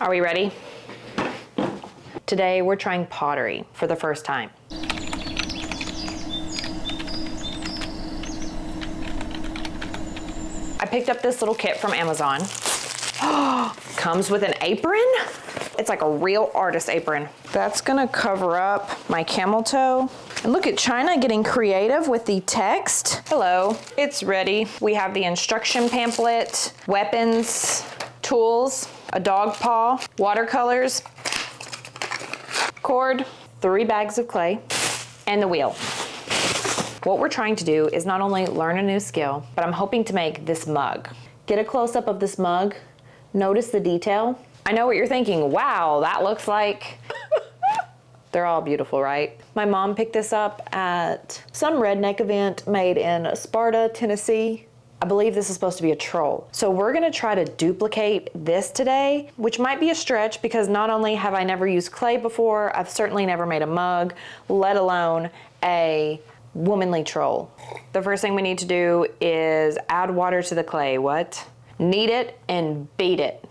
Are we ready? Today we're trying pottery for the first time. I picked up this little kit from Amazon. Comes with an apron. It's like a real artist apron. That's gonna cover up my camel toe. And look at China getting creative with the text. Hello, it's ready. We have the instruction pamphlet, weapons, tools, a dog paw, watercolors, cord, 3 bags of clay, and the wheel. What we're trying to do is not only learn a new skill, but I'm hoping to make this mug. Get a close-up of this mug. Notice the detail. I know what you're thinking. Wow, that looks like... They're all beautiful, right? My mom picked this up at some redneck event made in Sparta, Tennessee. I believe this is supposed to be a troll. So we're gonna try to duplicate this today, which might be a stretch because not only have I never used clay before, I've certainly never made a mug, let alone a womanly troll. The first thing we need to do is add water to the clay. What? Knead it and beat it.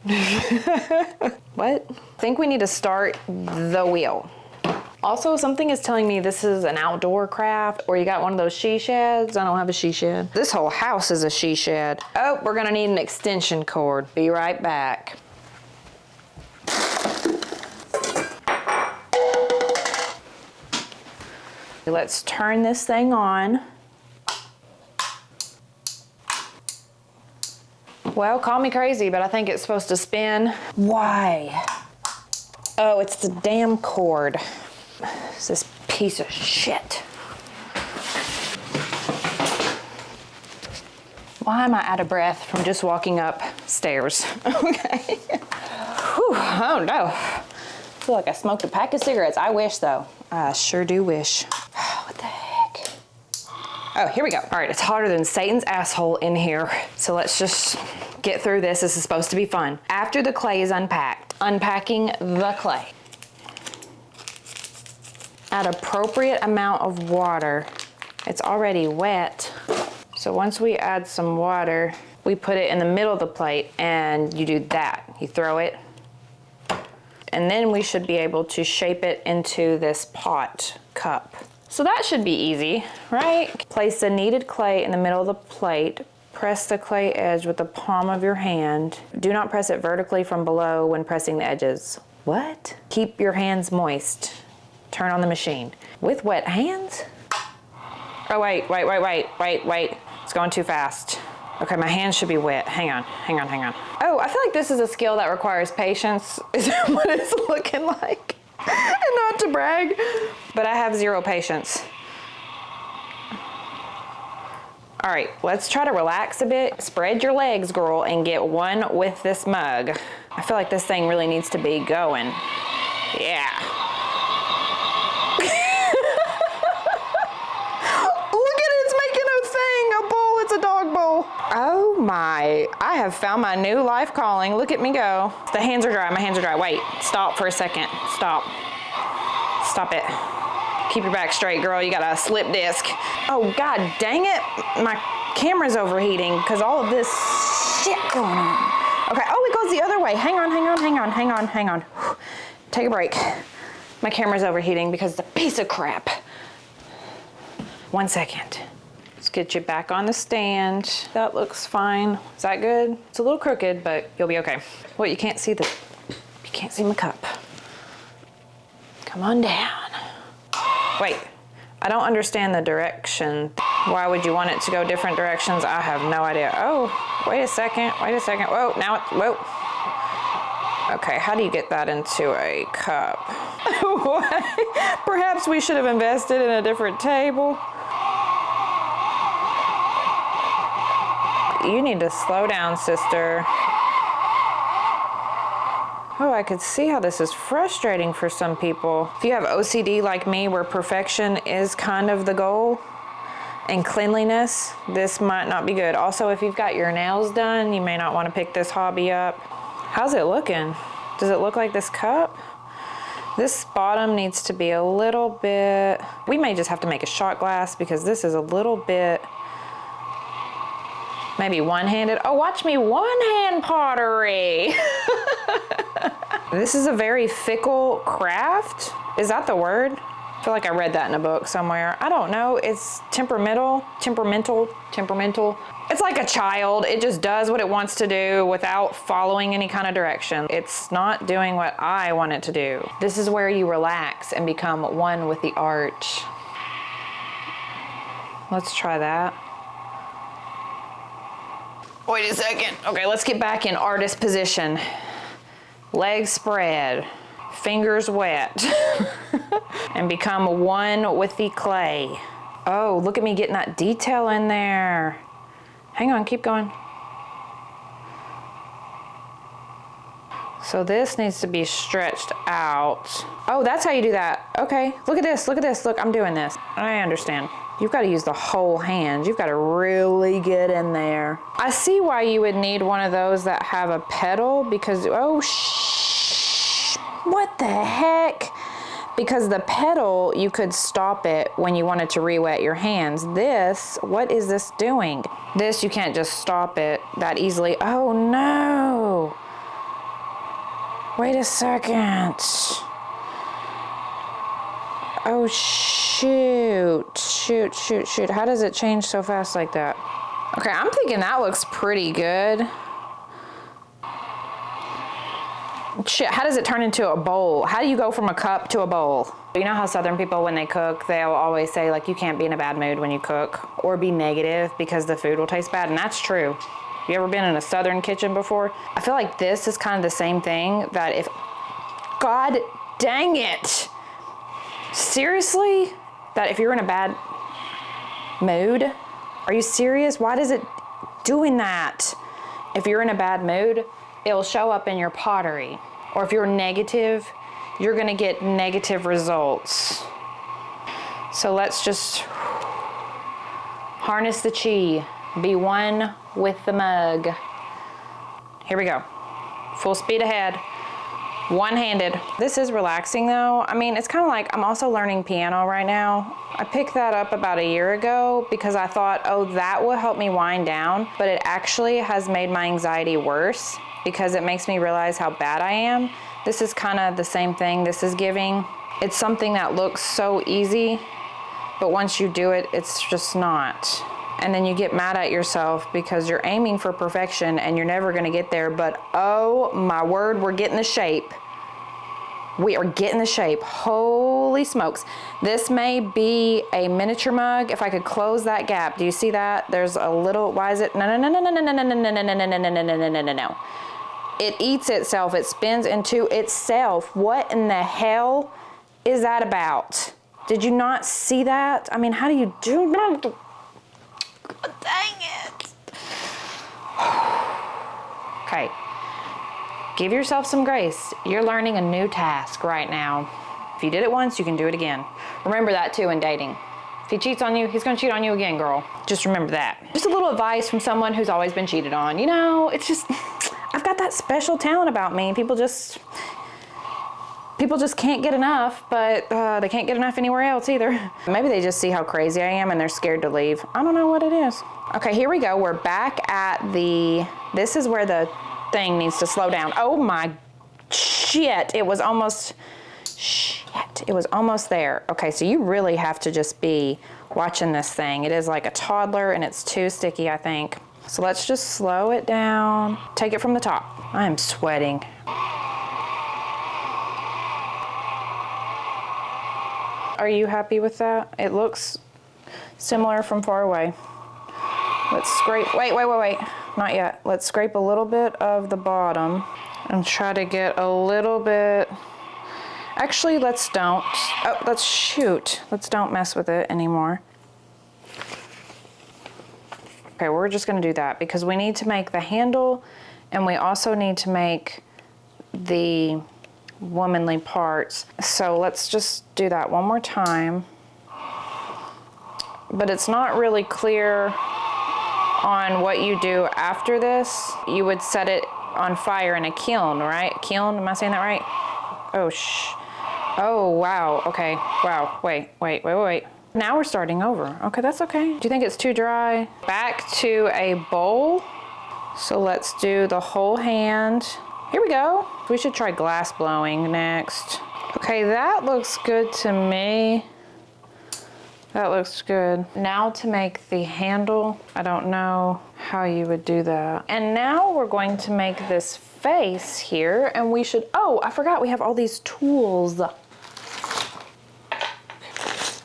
What? I think we need to start the wheel. Also, something is telling me this is an outdoor craft, or you got one of those she sheds. I don't have a she shed. This whole house is a she shed. Oh, we're gonna need an extension cord. Be right back. Let's turn this thing on. Well, call me crazy, but I think it's supposed to spin. Why? Oh, it's the damn cord. It's this piece of shit. Why am I out of breath from just walking up stairs? Okay. Whew, oh no. I feel like I smoked a pack of cigarettes. I wish though. I sure do wish. What the heck? Oh, here we go. All right, it's hotter than Satan's asshole in here. So let's just get through this. This is supposed to be fun. After the clay is unpacked, unpacking the clay. Add appropriate amount of water. It's already wet. So once we add some water, we put it in the middle of the plate and you do that. You throw it. And then we should be able to shape it into this pot cup. So that should be easy, right? Place the kneaded clay in the middle of the plate. Press the clay edge with the palm of your hand. Do not press it vertically from below when pressing the edges. What? Keep your hands moist. Turn on the machine. With wet hands? Oh, wait. It's going too fast. Okay, my hands should be wet. Hang on. Oh, I feel like this is a skill that requires patience. Is that what it's looking like? And not to brag, but I have 0 patience. All right, let's try to relax a bit. Spread your legs, girl, and get one with this mug. I feel like this thing really needs to be going. Yeah. Oh my, I have found my new life calling. Look at me go. The hands are dry, my hands are dry. Wait, stop for a second. Stop it. Keep your back straight, girl. You got a slip disc. Oh God dang it. My camera's overheating because all of this shit going on. Okay, oh, it goes the other way. Hang on. Take a break. My camera's overheating because it's a piece of crap. 1 second. Get you back on the stand. That looks fine. Is that good? It's a little crooked, but you'll be okay. Well, you can't see my cup. Come on down. Wait, I don't understand the direction. Why would you want it to go different directions? I have no idea. Oh, wait a second. Whoa, whoa. Okay, how do you get that into a cup? Perhaps we should have invested in a different table. You need to slow down, sister. Oh, I could see how this is frustrating for some people. If you have OCD like me, where perfection is kind of the goal, and cleanliness, this might not be good. Also, if you've got your nails done, you may not want to pick this hobby up. How's it looking? Does it look like this cup? This bottom needs to be a little bit, we may just have to make a shot glass because this is a little bit, maybe one-handed. Oh, watch me one-hand pottery. This is a very fickle craft. Is that the word? I feel like I read that in a book somewhere. I don't know. It's temperamental. It's like a child. It just does what it wants to do without following any kind of direction. It's not doing what I want it to do. This is where you relax and become one with the art. Let's try that. Wait a second. Okay, let's get back in artist position. Legs spread, fingers wet, and become one with the clay. Oh, look at me getting that detail in there. Hang on, keep going. So this needs to be stretched out. Oh, that's how you do that. Okay, look at this, look, I'm doing this. I understand. You've got to use the whole hand. You've got to really get in there. I see why you would need one of those that have a pedal because, oh, what the heck? Because the pedal, you could stop it when you wanted to re-wet your hands. This, what is this doing? This, you can't just stop it that easily. Oh no. Wait a second. Oh shoot. How does it change so fast like that? Okay, I'm thinking that looks pretty good. Shit, how does it turn into a bowl? How do you go from a cup to a bowl? You know how Southern people, when they cook, they'll always say, like, you can't be in a bad mood when you cook or be negative because the food will taste bad, and that's true. You ever been in a Southern kitchen before? I feel like this is kind of the same thing, that if, God dang it, seriously? That if you're in a bad mood, are you serious? Why does it doing that? If you're in a bad mood, it'll show up in your pottery. Or if you're negative, you're gonna get negative results. So let's just harness the chi, be one with the mug. Here we go, full speed ahead, one-handed. This is relaxing though. I mean, it's kind of like I'm also learning piano right now. I picked that up about a year ago because I thought, oh, that will help me wind down, but it actually has made my anxiety worse because it makes me realize how bad I am. This is kind of the same thing this is giving. It's something that looks so easy, but once you do it, it's just not. And then you get mad at yourself because you're aiming for perfection and you're never gonna get there, but oh my word, we're getting the shape. We are getting the shape, holy smokes. This may be a miniature mug. If I could close that gap, do you see that? There's a little, why is it, no. It eats itself, it spins into itself. What in the hell is that about? Did you not see that? I mean, how do you do that? God dang it. Okay, give yourself some grace. You're learning a new task right now. If you did it once, you can do it again. Remember that too in dating. If he cheats on you, he's gonna cheat on you again, girl. Just remember that. Just a little advice from someone who's always been cheated on. You know, it's just, I've got that special talent about me. People just can't get enough, but they can't get enough anywhere else either. Maybe they just see how crazy I am and they're scared to leave. I don't know what it is. Okay, here we go. We're back at this is where the thing needs to slow down. Oh my shit, it was almost there. Okay, so you really have to just be watching this thing. It is like a toddler and it's too sticky, I think. So let's just slow it down. Take it from the top. I am sweating. Are you happy with that? It looks similar from far away. Let's scrape, wait, not yet. Let's scrape a little bit of the bottom and try to get a little bit, actually let's don't. Oh, let's don't mess with it anymore. Okay, we're just gonna do that because we need to make the handle and we also need to make the womanly parts. So let's just do that one more time. But it's not really clear on what you do after this. You would set it on fire in a kiln, right? Kiln, am I saying that right? Oh, wow, okay, wow, wait. Now we're starting over. Okay, that's okay. Do you think it's too dry? Back to a bowl. So let's do the whole hand. Here we go. We should try glass blowing next. Okay, that looks good to me. That looks good. Now to make the handle, I don't know how you would do that. And now we're going to make this face here, and we should, oh, I forgot we have all these tools,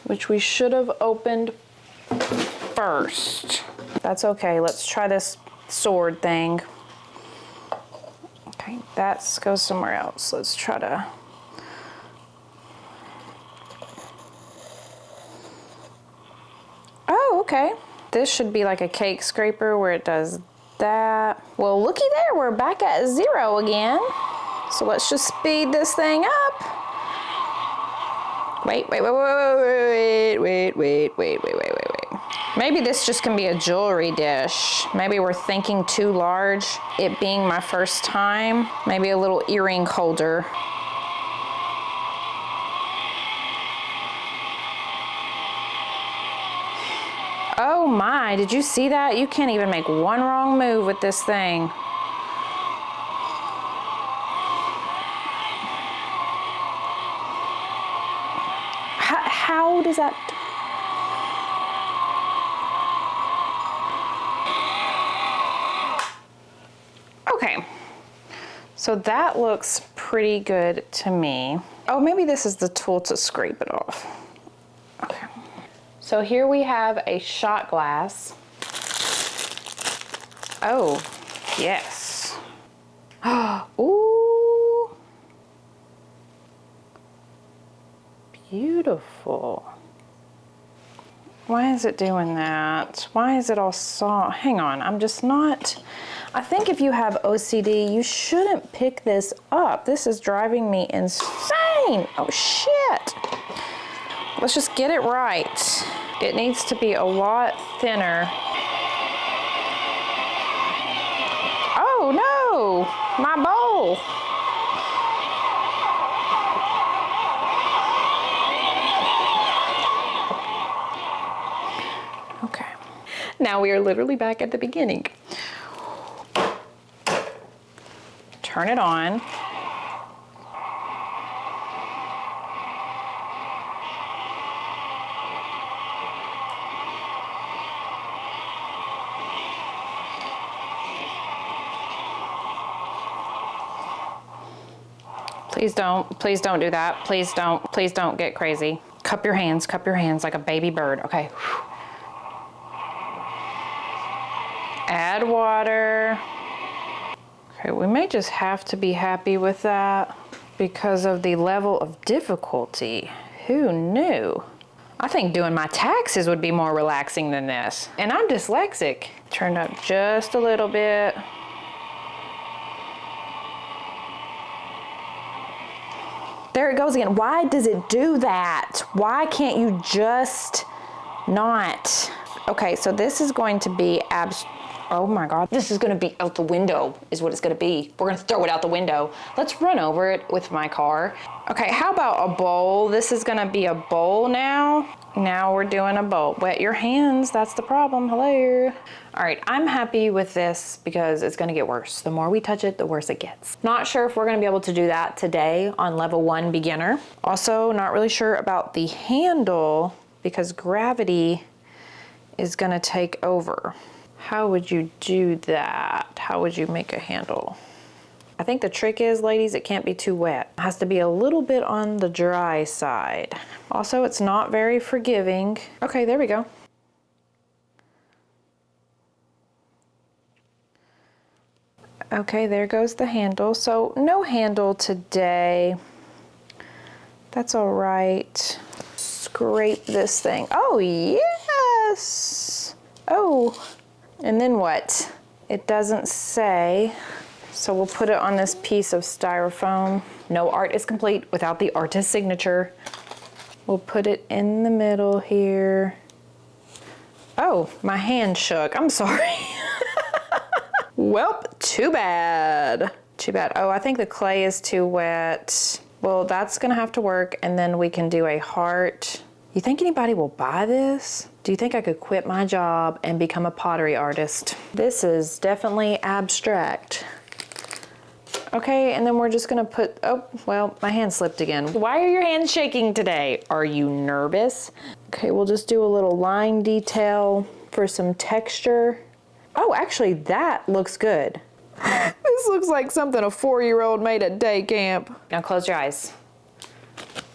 which we should have opened first. That's okay, let's try this sword thing. Okay, that goes somewhere else. Let's try to, oh, okay. This should be like a cake scraper where it does that. Well, looky there, we're back at 0 again. So let's just speed this thing up. Wait. Maybe this just can be a jewelry dish. Maybe we're thinking too large. It being my first time, maybe a little earring holder. Oh my, did you see that? You can't even make one wrong move with this thing. How does that? Okay, so that looks pretty good to me. Oh, maybe this is the tool to scrape it off. Okay. So here we have a shot glass. Oh, yes. Ooh. Beautiful. Why is it doing that? Why is it all soft? Hang on, I'm just not, I think if you have OCD, you shouldn't pick this up. This is driving me insane. Oh shit. Let's just get it right. It needs to be a lot thinner. Oh no, my bowl. Okay. Now we are literally back at the beginning. Turn it on. Please don't do that. Please don't get crazy. Cup your hands like a baby bird. Okay. Add water. Okay, we may just have to be happy with that because of the level of difficulty. Who knew? I think doing my taxes would be more relaxing than this. And I'm dyslexic. Turn up just a little bit. There it goes again. Why does it do that? Why can't you just not? Okay, so this is going to be oh my God. This is gonna be out the window is what it's gonna be. We're gonna throw it out the window. Let's run over it with my car. Okay, how about a bowl? This is gonna be a bowl now. Now we're doing a bowl. Wet your hands, that's the problem, hello. All right, I'm happy with this because it's gonna get worse. The more we touch it, the worse it gets. Not sure if we're gonna be able to do that today on level 1 beginner. Also, not really sure about the handle because gravity is gonna take over. How would you do that? How would you make a handle? I think the trick is, ladies, it can't be too wet. It has to be a little bit on the dry side. Also, it's not very forgiving. Okay, there we go. Okay, there goes the handle. So no handle today. That's all right. Scrape this thing. Oh, yes. Oh, and then what? It doesn't say. So we'll put it on this piece of styrofoam. No art is complete without the artist's signature. We'll put it in the middle here. Oh, my hand shook. I'm sorry. Welp, too bad. Too bad. Oh, I think the clay is too wet. Well, that's gonna have to work, and then we can do a heart. You think anybody will buy this? Do you think I could quit my job and become a pottery artist? This is definitely abstract. Okay, and then we're just gonna put, oh, well, my hand slipped again. Why are your hands shaking today? Are you nervous? Okay, we'll just do a little line detail for some texture. Oh, actually, that looks good. This looks like something a 4-year-old made at day camp. Now close your eyes.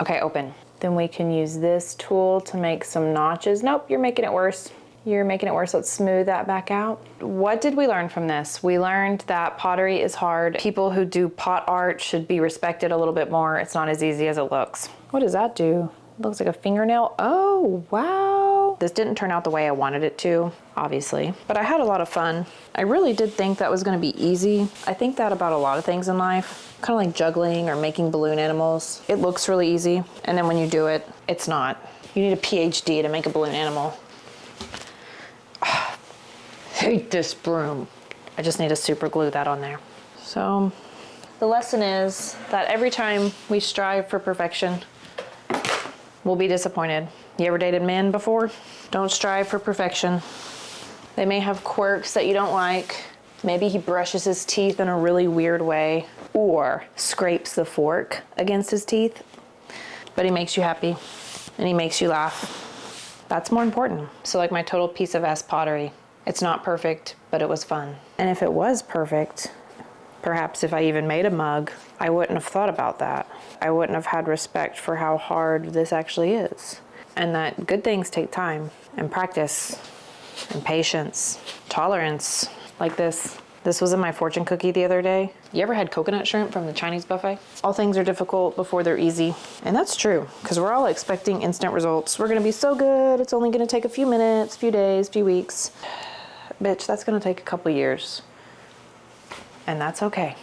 Okay, open. Then we can use this tool to make some notches. Nope, you're making it worse. You're making it worse. Let's smooth that back out. What did we learn from this? We learned that pottery is hard. People who do pot art should be respected a little bit more. It's not as easy as it looks. What does that do? It looks like a fingernail. Oh, wow. This didn't turn out the way I wanted it to, obviously, but I had a lot of fun. I really did think that was gonna be easy. I think that about a lot of things in life, kind of like juggling or making balloon animals. It looks really easy, and then when you do it, it's not. You need a PhD to make a balloon animal. Hate this broom. I just need to super glue that on there. So the lesson is that every time we strive for perfection, we'll be disappointed. You ever dated men before? Don't strive for perfection. They may have quirks that you don't like. Maybe he brushes his teeth in a really weird way or scrapes the fork against his teeth, but he makes you happy and he makes you laugh. That's more important. So like my total piece of ass pottery. It's not perfect, but it was fun. And if it was perfect, perhaps if I even made a mug, I wouldn't have thought about that. I wouldn't have had respect for how hard this actually is. And that good things take time and practice and patience, tolerance, like this. This was in my fortune cookie the other day. You ever had coconut shrimp from the Chinese buffet? All things are difficult before they're easy. And that's true, because we're all expecting instant results. We're gonna be so good, it's only gonna take a few minutes, few days, few weeks. Bitch, that's gonna take a couple years. And that's okay.